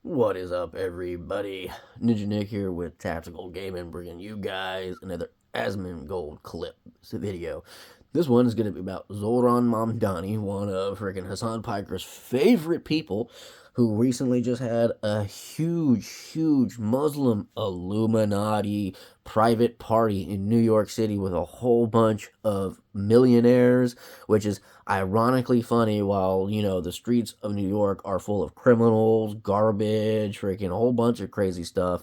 What is up, everybody? Ninja Nick here with Tactical Gaming, bringing you guys another Asmongold clip video. This one is going to be about Zoran Mamdani, one of freaking Hassan Piker's favorite people, who recently just had a huge Muslim Illuminati private party in New York City with a whole bunch of millionaires, which is ironically funny while, the streets of New York are full of criminals, garbage, freaking a whole bunch of crazy stuff.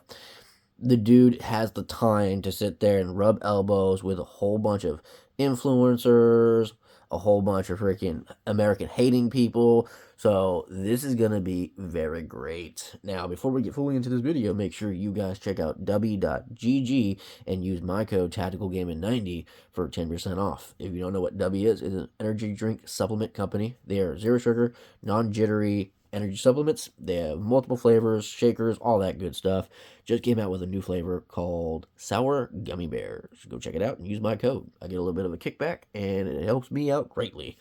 The dude has the time to sit there and rub elbows with a whole bunch of influencers, a whole bunch of freaking American hating people. So this is going to be very great. Now, before we get fully into this video, make sure you guys check out w.gg and use my code TacticalGaming90 for 10% off. If you don't know what W is, it's an energy drink supplement company. They are zero sugar, non-jittery energy supplements. They have multiple flavors, shakers, all that good stuff. Just came out with a new flavor called Sour Gummy Bears. Go check it out and use my code. I get a little bit of a kickback, and it helps me out greatly.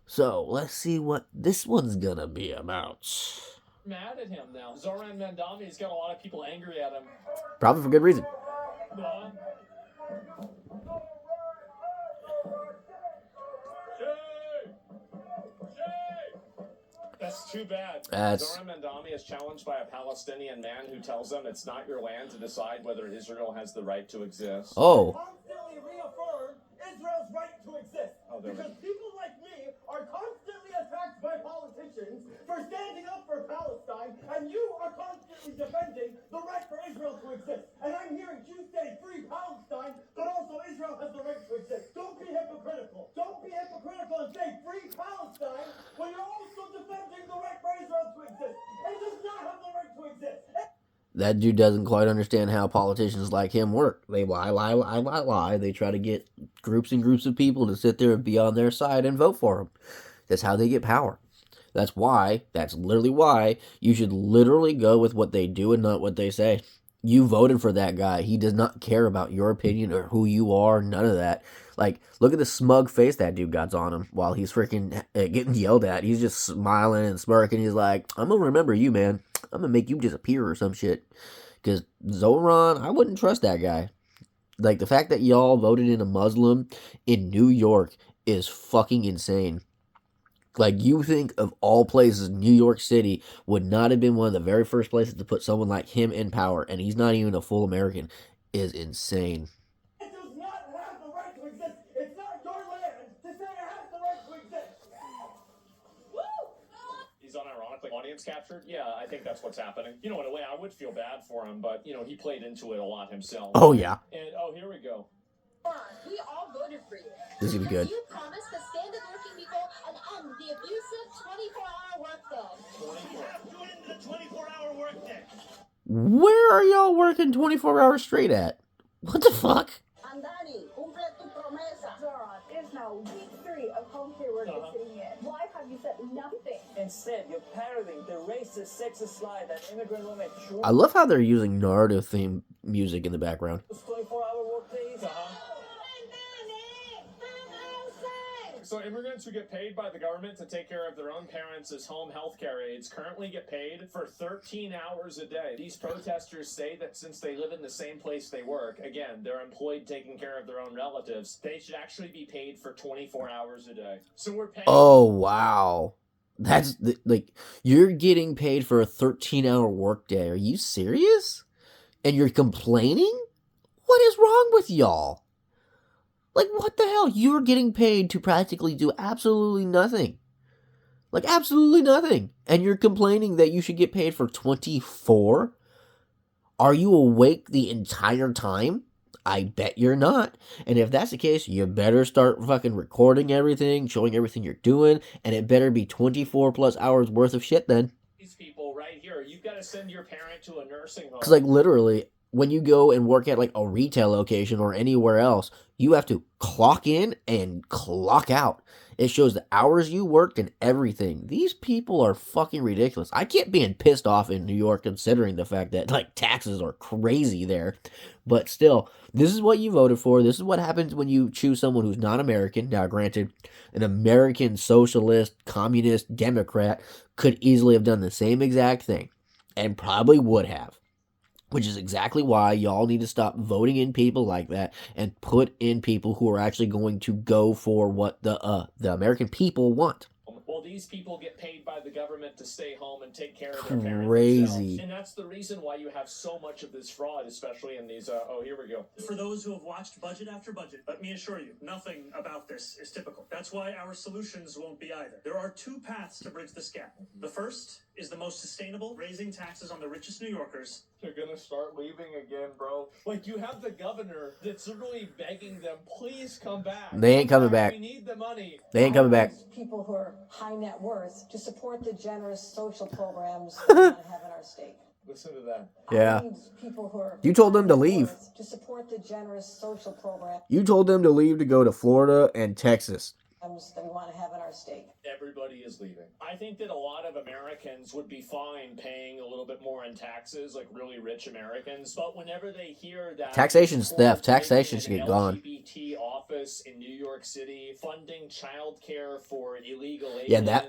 So, let's see what this one's gonna be about. Mad at him now. Zoran Mandami's got a lot of people angry at him. Probably for good reason. That's too bad. Zoran Mandami is challenged by a Palestinian man who tells him it's not your land to decide whether Israel has the right to exist. Oh. Constantly reaffirm Israel's right to exist. Because people like me are constantly attacked by politicians for standing up for Palestine, and you are constantly defending the right for Israel to exist. And I'm hearing you say free Palestine, but also Israel has the right to exist. Don't be hypocritical. Don't be hypocritical and say free Palestine when you're also defending the right for Israel to exist. It does not have the right to exist. That dude doesn't quite understand how politicians like him work. They lie. They try to get groups and groups of people to sit there and be on their side and vote for them. That's how they get power. That's literally why you should literally go with what they do and not what they say. You voted for that guy. He does not care about your opinion or who you are, none of that. Like, look at the smug face that dude got on him while he's freaking getting yelled at. He's just smiling and smirking. He's like, I'm going to remember you, man. I'm going to make you disappear or some shit. Because Zoran, I wouldn't trust that guy. Like, the fact that y'all voted in a Muslim in New York is fucking insane. Like, you think of all places, New York City would not have been one of the very first places to put someone like him in power, and he's not even a full American, is insane. It does not have the right to exist. It's not your land to say it has the right to exist. Woo! He's unironically audience captured? Yeah, I think that's what's happening. In a way, I would feel bad for him, but, he played into it a lot himself. Oh, yeah. And, here we go. We all voted for you. This is going to be good. You promised to stand with working people and end the abusive 24-hour workday. Doing the 24-hour workday. Where are y'all working 24 hours straight at? What the fuck? Andani, cumple tu promesa. Zoran, it is now week 3 of home care work you're sitting in. Why have you said nothing? Instead, you're parroting the racist, sexist lie that immigrant women sure. I love how they're using Naruto-themed music in the background. 24-hour work days. So immigrants who get paid by the government to take care of their own parents as home health care aides currently get paid for 13 hours a day. These protesters say that since they live in the same place they work, again, they're employed taking care of their own relatives, they should actually be paid for 24 hours a day. So we're paying... Oh, wow. That's, you're getting paid for a 13-hour workday. Are you serious? And you're complaining? What is wrong with y'all? Like, what the hell? You're getting paid to practically do absolutely nothing. Like, absolutely nothing. And you're complaining that you should get paid for 24? Are you awake the entire time? I bet you're not. And if that's the case, you better start fucking recording everything, showing everything you're doing, and it better be 24 plus hours worth of shit then. These people right here, you've got to send your parent to a nursing home. Because, like, literally, when you go and work at, like, a retail location or anywhere else, you have to clock in and clock out. It shows the hours you worked and everything. These people are fucking ridiculous. I can't be pissed off in New York considering the fact that, like, taxes are crazy there. But still, this is what you voted for. This is what happens when you choose someone who's not American. Now, granted, an American socialist, communist, Democrat could easily have done the same exact thing. and probably would have. Which is exactly why y'all need to stop voting in people like that and put in people who are actually going to go for what the American people want. Well, these people get paid by the government to stay home and take care of their parents Crazy. themselves. And that's the reason why you have so much of this fraud, especially in these, here we go. For those who have watched budget after budget, let me assure you, nothing about this is typical. That's why our solutions won't be either. There are two paths to bridge this gap. The first is the most sustainable, raising taxes on the richest New Yorkers. They're gonna start leaving again, bro. Like, you have the governor that's literally begging them, please come back. They ain't coming back. We need the money. They ain't coming back. People who are high net worth to support the generous social programs that we want to have in our state. Listen to that. Yeah. I need people who are You told them to high net leave. worth to support the generous social programs You told them to leave to go to Florida and Texas. that we want to have in our state. Everybody is leaving. I think that a lot of Americans would be fine paying a little bit more in taxes, like really rich Americans. But whenever they hear that Taxation's theft. Taxation should get gone. LGBT office in New York City funding childcare for illegal aliens, Yeah, that-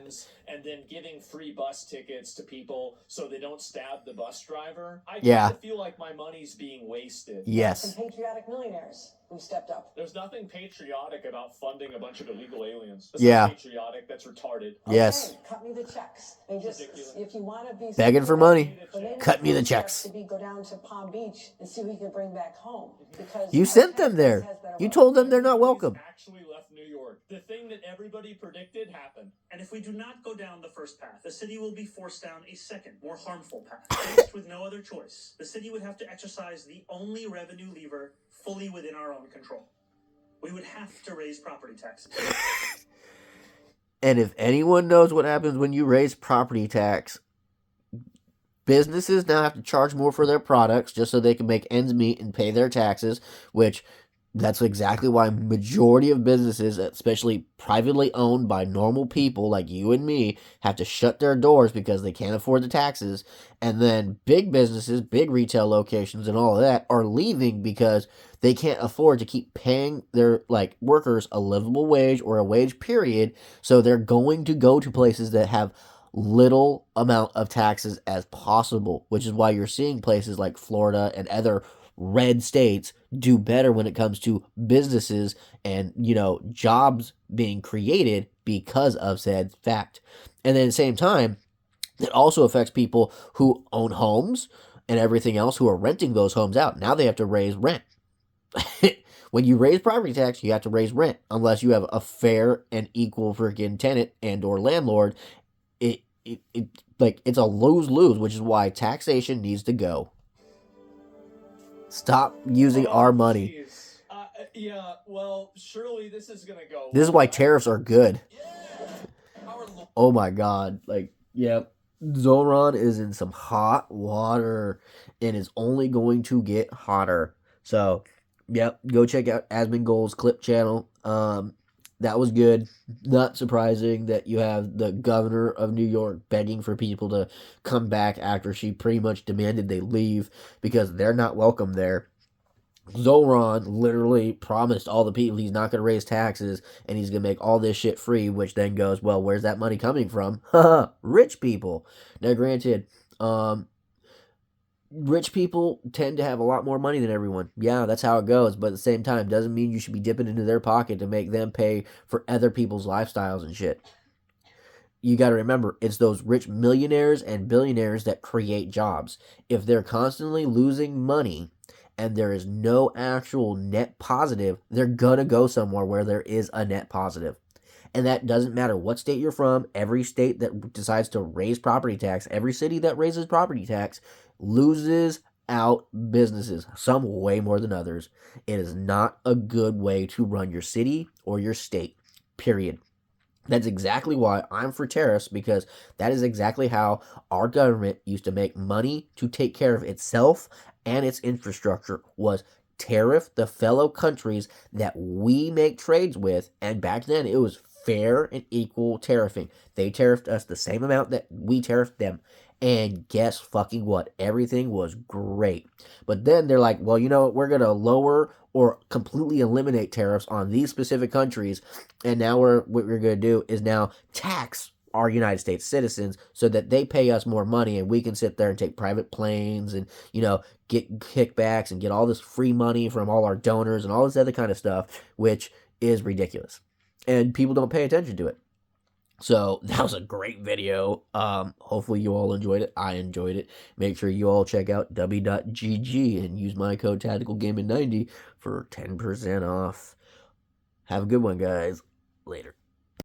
and then giving free bus tickets to people so they don't stab the bus driver, I Yeah. kind of feel like my money's being wasted. Yes. Some patriotic millionaires who stepped up. There's nothing patriotic about funding a bunch of illegal aliens. That's Yeah. not patriotic. That's retarded. Yes. Okay, cut me the checks. I mean, just Ridiculous. if you want to be Begging for money. So maybe Cut me the first checks. step should be go down to Palm Beach and see who you can bring back home. Because You our sent them tax there. base has better You wealth. told them they're not welcome. He's actually left New York. The thing that everybody predicted happened. And if we do not go down the first path, the city will be forced down a second, more harmful path. Faced with no other choice, the city would have to exercise the only revenue lever fully within our own control. We would have to raise property taxes. And if anyone knows what happens when you raise property tax, businesses now have to charge more for their products just so they can make ends meet and pay their taxes, which that's exactly why majority of businesses, especially privately owned by normal people like you and me, have to shut their doors because they can't afford the taxes. And then big businesses, big retail locations and all of that are leaving because they can't afford to keep paying their workers a livable wage or a wage period. So they're going to go to places that have little amount of taxes as possible, which is why you're seeing places like Florida and other red states do better when it comes to businesses and, jobs being created because of said fact. And then at the same time, it also affects people who own homes and everything else who are renting those homes out. Now they have to raise rent. When you raise property tax, you have to raise rent unless you have a fair and equal freaking tenant and or landlord. It's a lose-lose, which is why taxation needs to go. Stop using our money. Geez. Yeah, well, surely this is gonna go. This is why tariffs are good. Oh my god. Zoran is in some hot water and is only going to get hotter. So, go check out Asmongold's clip channel. That was good. Not surprising that you have the governor of New York begging for people to come back after she pretty much demanded they leave because they're not welcome there. Zoran literally promised all the people he's not going to raise taxes and he's going to make all this shit free, which then goes, well, where's that money coming from? Rich people. Now, granted, rich people tend to have a lot more money than everyone. Yeah, that's how it goes. But at the same time, doesn't mean you should be dipping into their pocket to make them pay for other people's lifestyles and shit. You got to remember, it's those rich millionaires and billionaires that create jobs. If they're constantly losing money and there is no actual net positive, they're going to go somewhere where there is a net positive. And that doesn't matter what state you're from. Every state that decides to raise property tax, every city that raises property tax loses out businesses, some way more than others. It is not a good way to run your city or your state, period. That's exactly why I'm for tariffs, because that is exactly how our government used to make money to take care of itself and its infrastructure, was tariff the fellow countries that we make trades with. And back then it was fair and equal tariffing. They tariffed us the same amount that we tariffed them. And guess fucking what? Everything was great. But then they're like, well, you know what? We're going to lower or completely eliminate tariffs on these specific countries. And now what we're going to do is now tax are United States citizens so that they pay us more money and we can sit there and take private planes and, get kickbacks and get all this free money from all our donors and all this other kind of stuff, which is ridiculous. And people don't pay attention to it. So that was a great video. Hopefully you all enjoyed it. I enjoyed it. Make sure you all check out w.gg and use my code TacticalGaming90 for 10% off. Have a good one, guys. Later.